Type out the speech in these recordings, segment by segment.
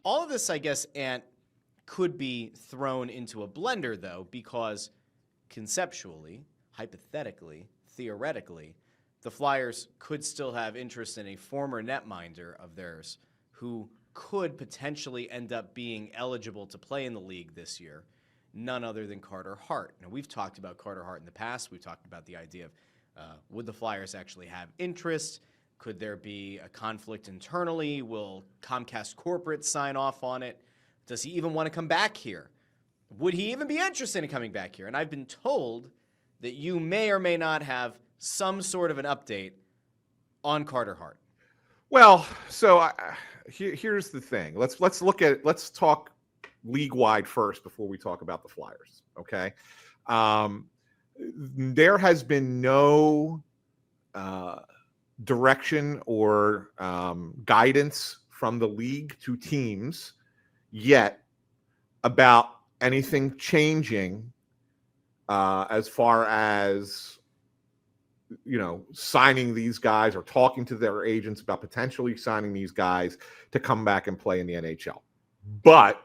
all of this, I guess, Ant, could be thrown into a blender, though, because conceptually, hypothetically, theoretically, the Flyers could still have interest in a former netminder of theirs who could potentially end up being eligible to play in the league this year, none other than Carter Hart. Now, we've talked about Carter Hart in the past. We've talked about the idea of would the Flyers actually have interest? Could there be a conflict internally? Will Comcast corporate sign off on it? Does he even want to come back here? Would he even be interested in coming back here? And I've been told that you may or may not have some sort of an update on Carter Hart. Well, so here's the thing. Let's talk league wide first before we talk about the Flyers. Okay. There has been no direction or guidance from the league to teams yet about anything changing as far as signing these guys or talking to their agents about potentially signing these guys to come back and play in the NHL. But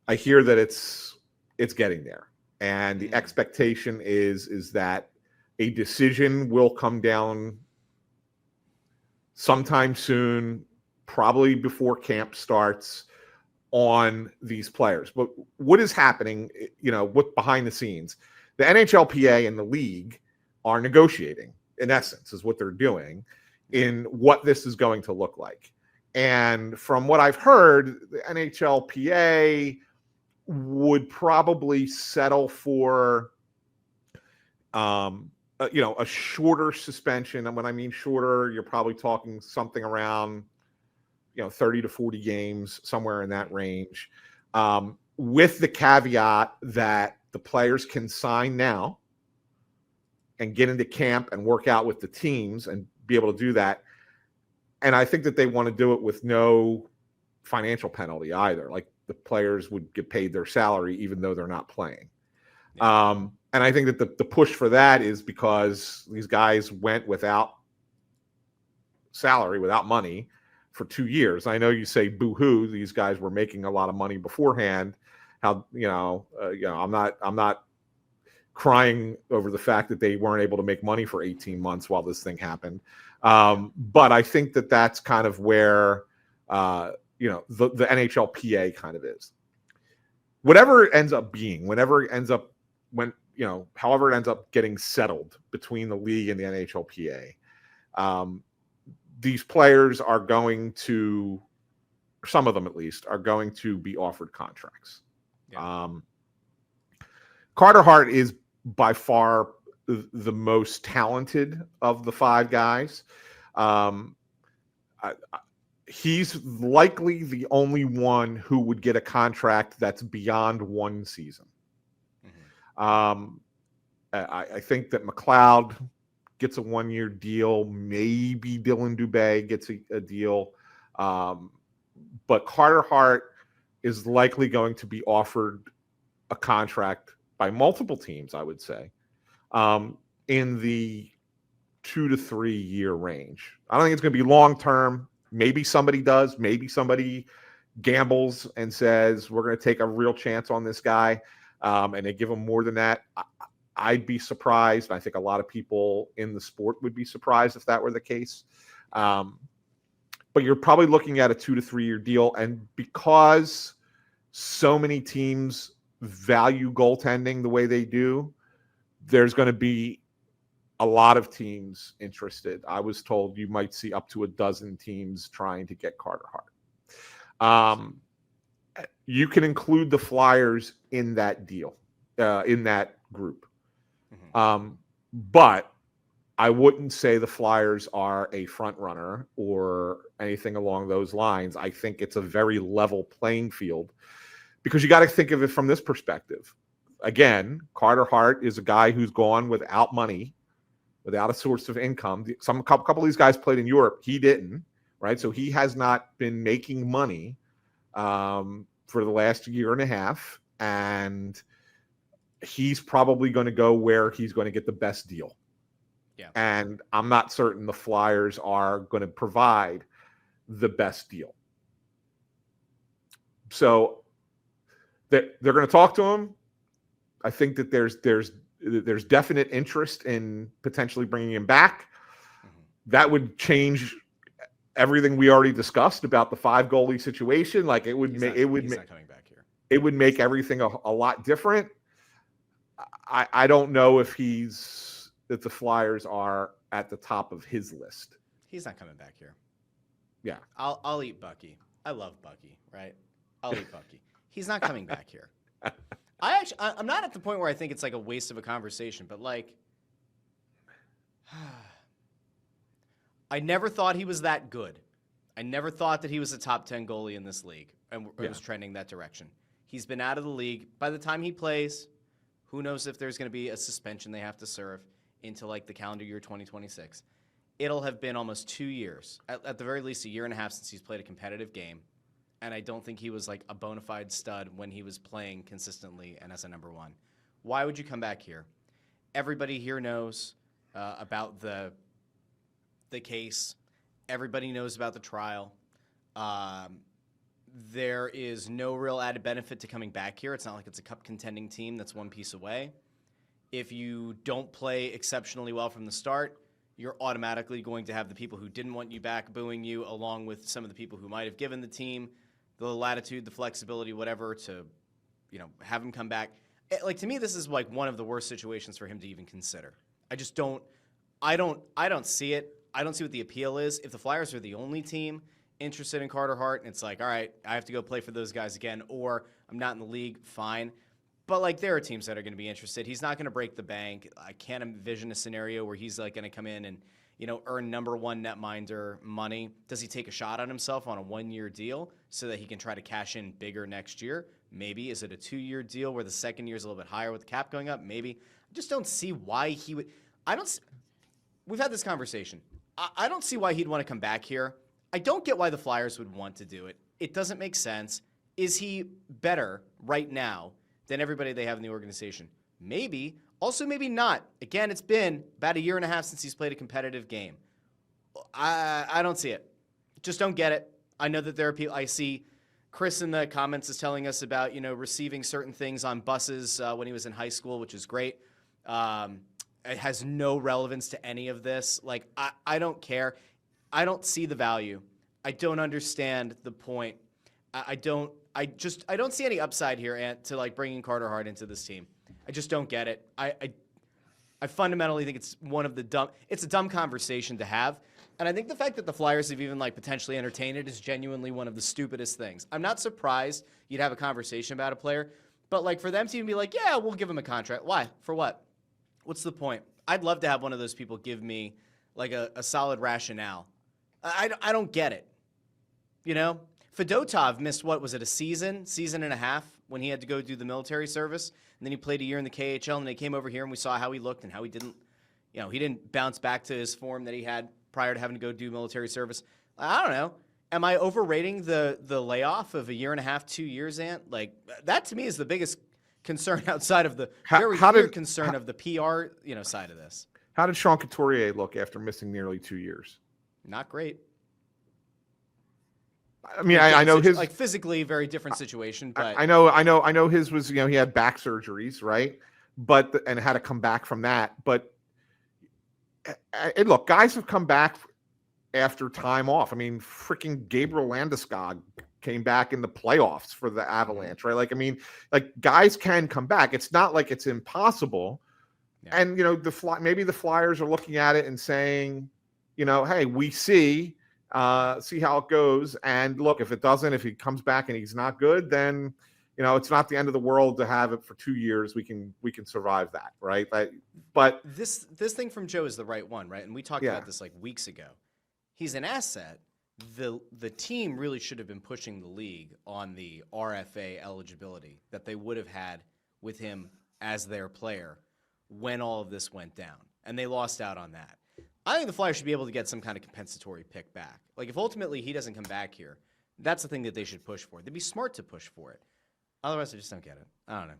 I hear that it's getting there. And the expectation is that a decision will come down sometime soon, probably before camp starts, on these players. But what is happening, what behind the scenes, the NHLPA and the league are negotiating, in essence, is what they're doing in what this is going to look like. And from what I've heard, the NHLPA would probably settle for, a shorter suspension. And when I mean shorter, you're probably talking something around, 30 to 40 games, somewhere in that range, with the caveat that the players can sign now and get into camp and work out with the teams and be able to do that. And I think that they want to do it with no financial penalty either. Like, the players would get paid their salary even though they're not playing. Yeah. And I think that the push for that is because these guys went without salary, without money for 2 years. I know you say boo-hoo, these guys were making a lot of money beforehand. I'm not crying over the fact that they weren't able to make money for 18 months while this thing happened. But I think that that's kind of where, the NHLPA kind of is. Whatever it ends up being, however it ends up getting settled between the league and the NHLPA, these players are going to, some of them at least, are going to be offered contracts. Yeah. Carter Hart is by far the most talented of the five guys. He's likely the only one who would get a contract that's beyond one season. Mm-hmm. I think that McLeod gets a 1-year deal. Maybe Dylan Dubé gets a deal. But Carter Hart is likely going to be offered a contract by multiple teams, I would say, in the 2 to 3 year range. I don't think it's going to be long-term. Maybe somebody does. Maybe somebody gambles and says, we're going to take a real chance on this guy, and they give him more than that. I'd be surprised. I think a lot of people in the sport would be surprised if that were the case. But you're probably looking at a 2 to 3 year deal. And because so many teams value goaltending the way they do, there's going to be a lot of teams interested. I was told you might see up to a dozen teams trying to get Carter Hart. You can include the Flyers in that deal, in that group. Mm-hmm. But I wouldn't say the Flyers are a front runner or anything along those lines. I think it's a very level playing field because you got to think of it from this perspective. Again, Carter Hart is a guy who's gone without money, without a source of income. A couple of these guys played in Europe. He didn't, right? So he has not been making money for the last year and a half, and he's probably going to go where he's going to get the best deal. Yeah. And I'm not certain the Flyers are going to provide the best deal. So they're going to talk to him. I think that there's definite interest in potentially bringing him back. That would change everything we already discussed about the 5 goalie situation. Like it would make he's not coming back here. It would make everything a lot different. I don't know if that the Flyers are at the top of his list. He's not coming back here. Yeah. I'll eat Bucky. I love Bucky, right? I'll eat Bucky. He's not coming back here. I'm not at the point where I think it's like a waste of a conversation, but like, I never thought he was that good. I never thought that he was a top 10 goalie in this league, and it was trending that direction. He's been out of the league. By the time he plays, who knows if there's going to be a suspension they have to serve into like the calendar year 2026. It'll have been almost 2 years, at the very least a year and a half since he's played a competitive game. And I don't think he was like a bona fide stud when he was playing consistently and as a number one. Why would you come back here? Everybody here knows about the case. Everybody knows about the trial. There is no real added benefit to coming back here. It's not like it's a cup contending team that's one piece away. If you don't play exceptionally well from the start, you're automatically going to have the people who didn't want you back booing you, along with some of the people who might have given the team the latitude, the flexibility, whatever, to, have him come back. Like, to me, this is like one of the worst situations for him to even consider. I don't see it. I don't see what the appeal is. If the Flyers are the only team interested in Carter Hart, and it's like, all right, I have to go play for those guys again, or I'm not in the league, fine. But, like, there are teams that are going to be interested. He's not going to break the bank. I can't envision a scenario where he's, like, going to come in and, earn number one netminder money. Does he take a shot on himself on a 1-year deal so that he can try to cash in bigger next year? Maybe. Is it a 2-year deal where the second year is a little bit higher with the cap going up? Maybe. I just don't see why he would. We've had this conversation. I don't see why he'd want to come back here. I don't get why the Flyers would want to do it. It doesn't make sense. Is he better right now than everybody they have in the organization? Maybe. Also, maybe not. Again, it's been about a year and a half since he's played a competitive game. I don't see it. Just don't get it. I know that there are people. I see Chris in the comments is telling us about, receiving certain things on buses when he was in high school, which is great. It has no relevance to any of this. Like, I don't care. I don't see the value. I don't understand the point. I don't see any upside here, Ant, to like bringing Carter Hart into this team. I just don't get it. I fundamentally think it's it's a dumb conversation to have. And I think the fact that the Flyers have even like potentially entertained it is genuinely one of the stupidest things. I'm not surprised you'd have a conversation about a player, but like for them to even be like, yeah, we'll give him a contract. Why? For what? What's the point? I'd love to have one of those people give me like a solid rationale. I don't get it. Fedotov missed, what was it, a season and a half when he had to go do the military service. And then he played a year in the KHL, and they came over here and we saw how he looked and how he didn't bounce back to his form that he had prior to having to go do military service. I don't know. Am I overrating the layoff of a year and a half, 2 years, Ant? Like, that to me is the biggest concern outside of the concern of the PR, side of this. How did Sean Couturier look after missing nearly 2 years? Not great. I mean, I know his like physically very different situation, but I know his was, he had back surgeries, right? And had to come back from that. But look, guys have come back after time off. I mean, freaking Gabriel Landeskog came back in the playoffs for the Avalanche, right? Like, I mean, like guys can come back. It's not like it's impossible. Yeah. And maybe the Flyers are looking at it and saying, hey, we see how it goes. And look, if he comes back and he's not good, then, it's not the end of the world to have it for 2 years. We can survive that. Right. But this thing from Joe is the right one. Right. And we talked about this like weeks ago. He's an asset. The team really should have been pushing the league on the RFA eligibility that they would have had with him as their player when all of this went down. And they lost out on that. I think the Flyers should be able to get some kind of compensatory pick back. Like, if ultimately he doesn't come back here, that's the thing that they should push for. They'd be smart to push for it. Otherwise, I just don't get it. I don't know.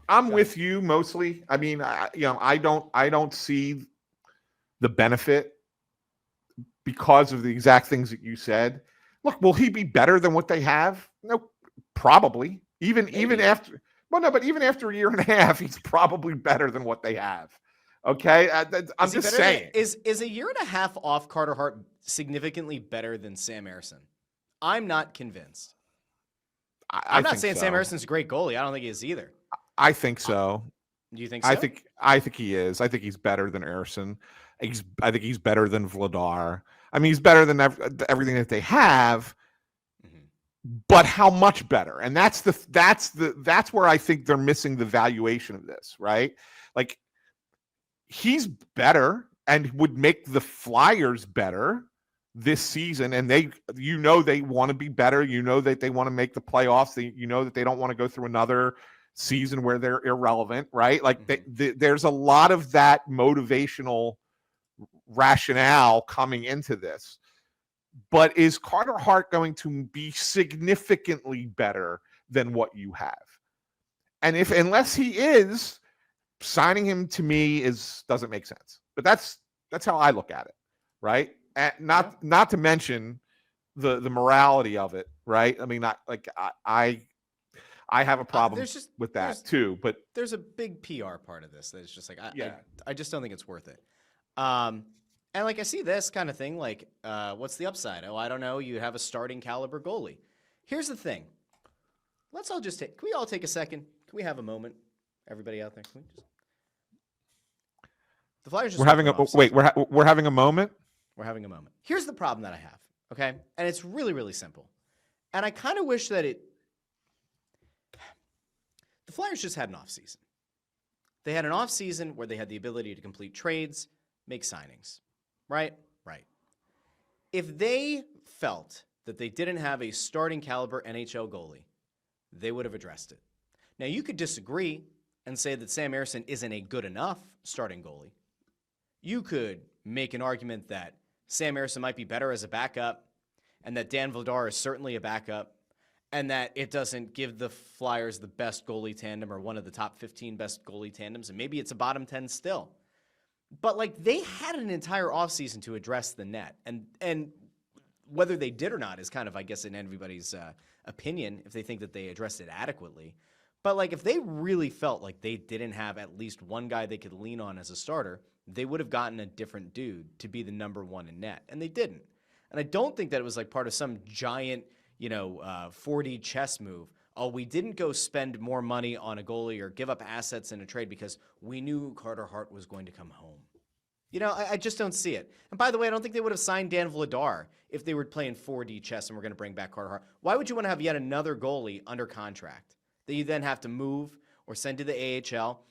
I'm with you mostly. I mean, I don't see the benefit because of the exact things that you said. Look, will he be better than what they have? No, probably. Even after, well, no, but even after a year and a half, he's probably better than what they have. Okay, I'm just saying. Is a year and a half off Carter Hart significantly better than Sam Ersson? I'm not convinced. I'm not saying Sam Erson's a great goalie. I don't think he is either. I think so. Do you think so? I think he is. I think he's better than Ersson. I think he's better than Vladar. I mean, he's better than everything that they have. But how much better? And that's where I think they're missing the valuation of this, right? Like, he's better and would make the Flyers better this season. And they want to be better. You know that they want to make the playoffs. You know that they don't want to go through another season where they're irrelevant, right? Like, there's a lot of that motivational rationale coming into this. But is Carter Hart going to be significantly better than what you have? And unless he is, signing him to me doesn't make sense. But that's how I look at it, right? And not to mention the morality of it, right? I mean, I have a problem with that too. But there's a big PR part of this that's just like I just don't think it's worth it. And like I see this kind of thing, like what's the upside? Oh, I don't know. You have a starting caliber goalie. Here's the thing. Let's all just can we all take a second? Can we have a moment? Everybody out there, can we just? The Flyers just we're having a moment. We're having a moment. Here's the problem that I have, okay? And it's really, really simple. And I kind of wish that the Flyers just had an offseason. They had an offseason where they had the ability to complete trades, make signings. Right? Right. If they felt that they didn't have a starting caliber NHL goalie, they would have addressed it. Now, you could disagree and say that Sam Ersson isn't a good enough starting goalie. You could make an argument that Sam Ersson might be better as a backup and that Dan Vladar is certainly a backup and that it doesn't give the Flyers the best goalie tandem or one of the top 15 best goalie tandems, and maybe it's a bottom 10 still. But, like, they had an entire offseason to address the net. And whether they did or not is kind of, I guess, in everybody's opinion, if they think that they addressed it adequately. But, like, if they really felt like they didn't have at least one guy they could lean on as a starter, they would have gotten a different dude to be the number one in net. And they didn't. And I don't think that it was, like, part of some giant, 4D chess move. Oh, we didn't go spend more money on a goalie or give up assets in a trade because we knew Carter Hart was going to come home. I just don't see it. And by the way, I don't think they would have signed Dan Vladar if they were playing 4D chess and were going to bring back Carter Hart. Why would you want to have yet another goalie under contract that you then have to move or send to the AHL,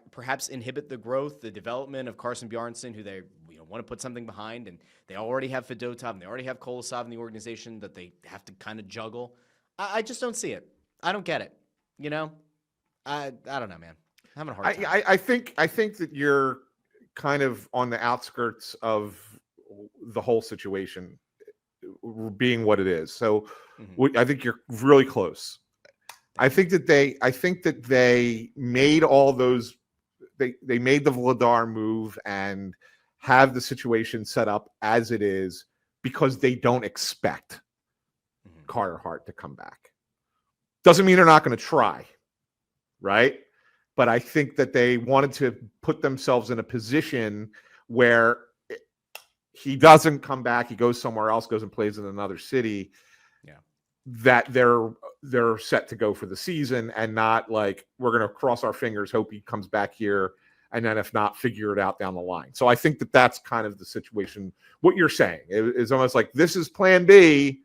perhaps inhibit the growth, the development of Carson Bjarnason, who they want to put something behind, and they already have Fedotov and they already have Kolosov in the organization that they have to kind of juggle? I just don't see it. I don't get it. I don't know, man. I'm having a hard time. I think that you're kind of on the outskirts of the whole situation being what it is. So I think you're really close. I think that they made all those. They made the Vladar move and have the situation set up as it is because they don't expect Carter Hart to come back. Doesn't mean they're not going to try, right? But I think that they wanted to put themselves in a position where he doesn't come back, he goes somewhere else, goes and plays in another city, that they're set to go for the season and not like, we're going to cross our fingers, hope he comes back here, and then if not, figure it out down the line. So I think that that's kind of the situation. What you're saying is almost like this is plan B,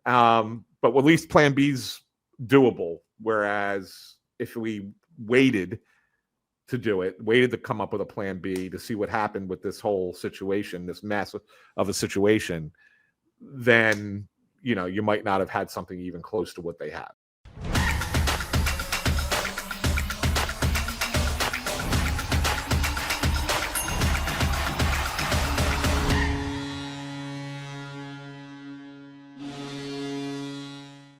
but at least plan B's doable. Whereas if we waited to come up with a plan B to see what happened with this whole situation, this mess of a situation, then you might not have had something even close to what they have.